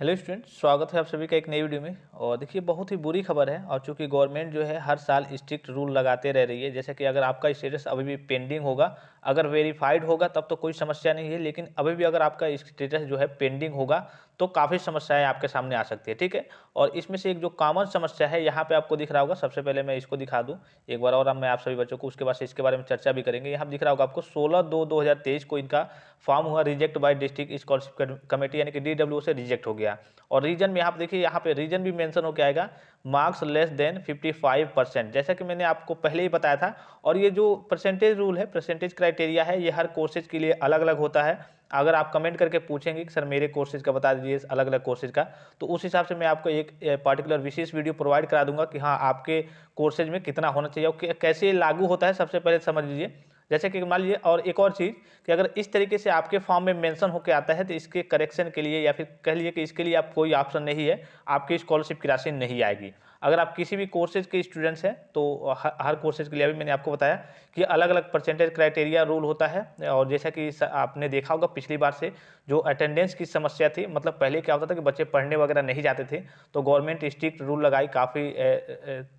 Hello student, स्वागत है आप सभी का एक नई वीडियो में। और देखिए, बहुत ही बुरी खबर है। और चूंकि गवर्नमेंट जो है हर साल स्ट्रिक्ट रूल लगाते रह रही है, जैसे कि अगर आपका स्टेटस अभी भी पेंडिंग होगा, अगर वेरीफाइड होगा तब तो कोई समस्या नहीं है, लेकिन अभी भी अगर आपका स्टेटस जो है पेंडिंग होगा तो काफ़ी समस्याएं आपके सामने आ सकती है। ठीक है। और इसमें से एक जो कॉमन समस्या है यहाँ पे आपको दिख रहा होगा। सबसे पहले मैं इसको दिखा दूँ एक बार, और अब मैं आप सभी बच्चों को उसके बाद से इसके बारे में चर्चा भी करेंगे। यहाँ दिख रहा होगा आपको 16/2/2023 को इनका फॉर्म हुआ reject bye district scholarship committee, यानी कि DWO से रिजेक्ट हो गया। और रीजन में आप देखिए, यहाँ पे रीजन भी मेंशन होकर आएगा, मार्क्स लेस देन 55%, जैसा कि मैंने आपको पहले ही बताया था। और ये जो परसेंटेज रूल है, परसेंटेज क्राइटेरिया है, ये हर कोर्सेज के लिए अलग अलग होता है। अगर आप कमेंट करके पूछेंगे कि सर मेरे कोर्सेज का बता दीजिए, अलग अलग कोर्सेज का, तो उस हिसाब से मैं आपको एक पार्टिकुलर विशेष वीडियो प्रोवाइड करा दूंगा कि हाँ आपके कोर्सेज में कितना होना चाहिए और कैसे लागू होता है। सबसे पहले समझ लीजिए, जैसे कि मान लीजिए, और एक और चीज़ कि अगर इस तरीके से आपके फॉर्म में मेंशन होकर आता है तो इसके करेक्शन के लिए, या फिर कह लीजिए कि इसके लिए आप कोई ऑप्शन नहीं है, आपकी स्कॉलरशिप की राशि नहीं आएगी। अगर आप किसी भी कोर्सेज के स्टूडेंट्स हैं तो हर कोर्सेज के लिए, अभी मैंने आपको बताया कि अलग अलग परसेंटेज क्राइटेरिया रूल होता है। और जैसा कि आपने देखा होगा पिछली बार से जो अटेंडेंस की समस्या थी, मतलब पहले क्या होता था कि बच्चे पढ़ने वगैरह नहीं जाते थे, तो गवर्नमेंट स्ट्रिक्ट रूल लगाई, काफ़ी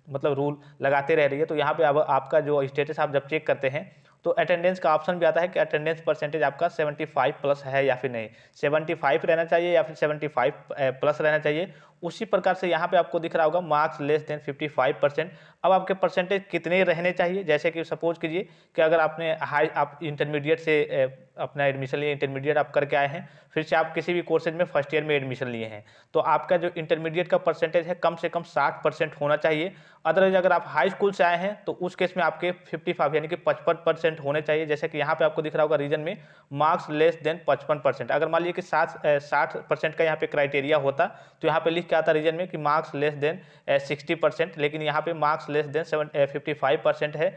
मतलब रूल लगाते रह रही है। तो यहाँ पे अब आपका जो स्टेटस आप जब चेक करते हैं तो अटेंडेंस का ऑप्शन भी आता है कि अटेंडेंस परसेंटेज आपका 75 प्लस है या फिर नहीं, 75 रहना चाहिए या फिर 75 प्लस रहना चाहिए। उसी प्रकार से यहाँ पे आपको दिख रहा होगा मार्क्स लेस देन 55%। अब आपके परसेंटेज कितने रहने चाहिए, जैसे कि सपोज कीजिए कि अगर आपने आप इंटरमीडिएट से अपना एडमिशन लिए, इंटरमीडिएट आप करके आए हैं, फिर से आप किसी भी कोर्सेज में फर्स्ट ईयर में एडमिशन लिए हैं, तो आपका जो इंटरमीडिएट का परसेंटेज है कम से कम 60% होना चाहिए। अदरवाइज अगर आप हाई स्कूल से आए हैं तो उस केस में आपके 55 यानी कि 55% होने चाहिए। जैसे कि यहाँ पे आपको दिख रहा होगा रीजन में मार्क्स लेस देन 55%। अगर मान लीजिए कि 60% का यहाँ पे क्राइटेरिया होता तो यहाँ पे लिख के आता रीजन में कि मार्क्स लेस देन 60%, लेकिन यहाँ पे मार्क्स लेस देन 55% है।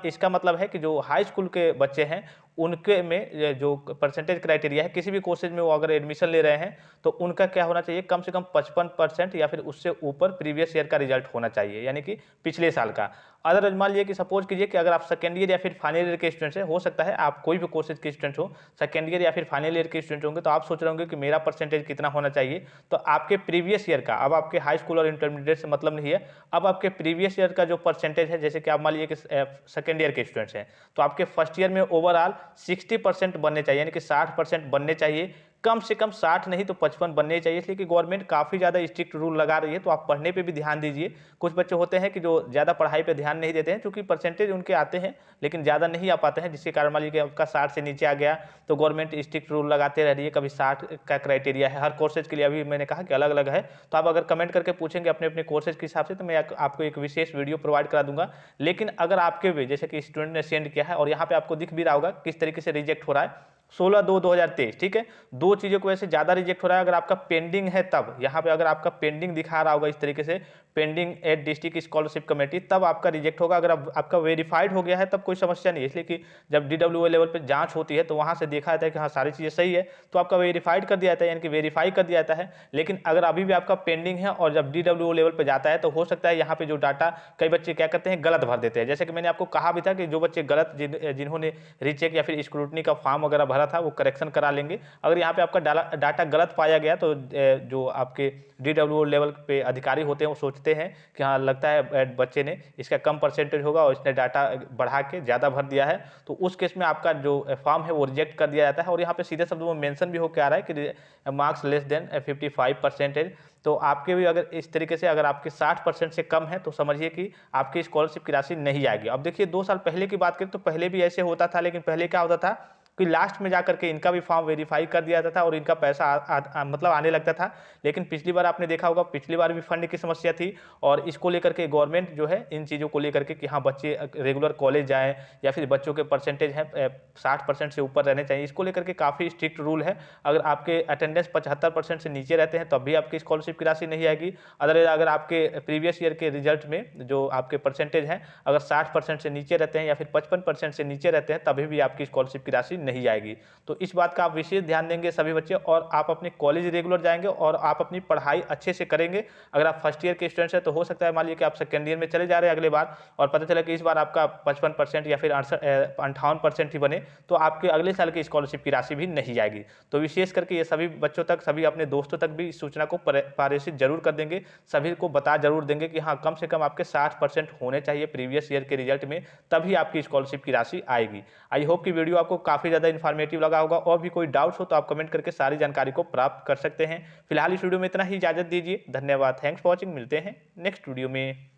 इसका मतलब है कि जो हाई स्कूल के बच्चे हैं उनके में जो परसेंटेज क्राइटेरिया है, किसी भी कोर्सेज में वो अगर एडमिशन ले रहे हैं तो उनका क्या होना चाहिए, कम से कम 55% या फिर उससे ऊपर प्रीवियस ईयर का रिजल्ट होना चाहिए, यानी कि पिछले साल का। अदर मान लीजिए कि सपोज कीजिए कि अगर आप सेकेंड ईयर या फिर फाइनल ईयर के स्टूडेंट्स हैं, हो सकता है आप कोई भी कोर्सेज के स्टूडेंट हो, सेकेंड ईयर या फिर फाइनल ईयर के स्टूडेंट होंगे, तो आप सोच रहे होंगे कि मेरा परसेंटेज कितना होना चाहिए। तो आपके प्रीवियस ईयर का, अब आपके हाई स्कूल और इंटरमीडिएट से मतलब नहीं है, अब आपके प्रीवियस ईयर का जो परसेंटेज है, जैसे कि आप मान लीजिए कि सेकेंड ईयर के स्टूडेंट्स हैं, तो आपके फर्स्ट ईयर में ओवरऑल 60% बनने चाहिए, यानी कि 60% बनने चाहिए। कम से कम 60 नहीं तो 55 बनने चाहिए, इसलिए कि गवर्नमेंट काफ़ी ज़्यादा स्ट्रिक्ट रूल लगा रही है। तो आप पढ़ने पे भी ध्यान दीजिए। कुछ बच्चे होते हैं कि जो ज़्यादा पढ़ाई पे ध्यान नहीं देते हैं, क्योंकि परसेंटेज उनके आते हैं लेकिन ज़्यादा नहीं आ पाते हैं, जिसके कारण मान लीजिए कि आपका 60 से नीचे आ गया तो गवर्नमेंट स्ट्रिक्ट रूल लगाते रह रही है। कभी 60 का क्राइटेरिया है, हर कोर्सेज के लिए अभी मैंने कहा कि अलग अलग है। तो आप अगर कमेंट करके पूछेंगे अपने अपने कोर्सेज के हिसाब से तो मैं आपको एक विशेष वीडियो प्रोवाइड करा दूंगा। लेकिन अगर आपके भी जैसे कि स्टूडेंट ने सेंड किया है और यहाँ पे आपको दिख भी रहा होगा किस तरीके से रिजेक्ट हो रहा है, 16/2/2023, ठीक है। दो चीज़ों को वैसे ज़्यादा रिजेक्ट हो रहा है, अगर आपका पेंडिंग है तब, यहाँ पे अगर आपका पेंडिंग दिखा रहा होगा इस तरीके से, pending at district scholarship committee, तब आपका रिजेक्ट होगा। अगर आपका वेरीफाइड हो गया है तब कोई समस्या नहीं है, इसलिए कि जब DWO लेवल पे जांच होती है तो वहाँ से देखा जाता है कि हाँ सारी चीज़ें सही है, तो आपका वेरीफाइड कर दिया जाता है, यानी कि वेरीफाई कर दिया जाता है। लेकिन अगर अभी भी आपका पेंडिंग है और जब DWO लेवल पर जाता है तो हो सकता है यहाँ पे जो डाटा, कई बच्चे क्या करते हैं गलत भर देते हैं। जैसे कि मैंने आपको कहा भी था कि जो बच्चे गलत जिन्होंने रीचेक या फिर स्क्रूटनी का फॉर्म वगैरह भरा था वो करेक्शन करा लेंगे। अगर यहाँ पे आपका डाटा गलत पाया गया तो जो आपके DWO लेवल पे अधिकारी होते हैं वो सोचते हैं कि हाँ लगता है बच्चे ने इसका कम परसेंटेज होगा और इसने डाटा बढ़ा के ज़्यादा भर दिया है, तो उस केस में आपका जो फॉर्म है वो रिजेक्ट कर दिया जाता है। और यहाँ पे सीधे शब्दों में मेंशन भी होकर आ रहा है कि मार्क्स लेस देन 55%। तो आपके भी अगर इस तरीके से अगर आपके 60% से कम है तो समझिए कि आपकी स्कॉलरशिप की राशि नहीं आएगी। अब देखिए 2 साल पहले की बात करें तो पहले भी ऐसे होता था, लेकिन पहले क्या होता था कि लास्ट में जाकर के इनका भी फॉर्म वेरीफाई कर दिया जाता था और इनका पैसा मतलब आने लगता था। लेकिन पिछली बार आपने देखा होगा, पिछली बार भी फंड की समस्या थी और इसको लेकर के गवर्नमेंट जो है इन चीज़ों को लेकर के कि हाँ बच्चे रेगुलर कॉलेज जाएँ या फिर बच्चों के परसेंटेज हैं 60% से ऊपर रहने चाहिए, इसको लेकर के काफ़ी स्ट्रिक्ट रूल है। अगर आपके अटेंडेंस 75% से नीचे रहते हैं तब भी आपकी स्कॉलरशिप की राशि नहीं आएगी। अगर आपके प्रीवियस ईयर के रिजल्ट में जो आपके परसेंटेज हैं अगर 60% से नीचे रहते हैं या फिर 55% से नीचे रहते हैं तभी भी आपकी स्कॉलरशिप की राशि नहीं आएगी। तो इस बात का आप विशेष ध्यान देंगे सभी बच्चे, और आप अपने कॉलेज रेगुलर जाएंगे और आप अपनी पढ़ाई अच्छे से करेंगे। अगर आप फर्स्ट ईयर के स्टूडेंट्स हैं तो हो सकता है मान लीजिए कि आप सेकेंड ईयर में चले जा रहे हैं अगले बार, और पता चला कि इस बार आपका 55% या फिर 58% ही बने, तो आपके अगले साल की स्कॉलरशिप की राशि भी नहीं आएगी। तो विशेष करके ये सभी बच्चों तक, सभी अपने दोस्तों तक भी इस सूचना को पारित जरूर कर देंगे, सभी को बता जरूर देंगे कि हाँ, कम से कम आपके 60% होने चाहिए प्रीवियस ईयर के रिजल्ट में, तभी आपकी स्कॉलरशिप की राशि आएगी। आई होप कि वीडियो आपको काफ़ी ज़्यादा इन्फॉर्मेटिव लगा होगा, और भी कोई डाउट्स हो तो आप कमेंट करके सारी जानकारी को प्राप्त कर सकते हैं। फिलहाल इस वीडियो में इतना ही, इजाजत दीजिए, धन्यवाद, थैंक्स फॉर वॉचिंग, मिलते हैं नेक्स्ट वीडियो में।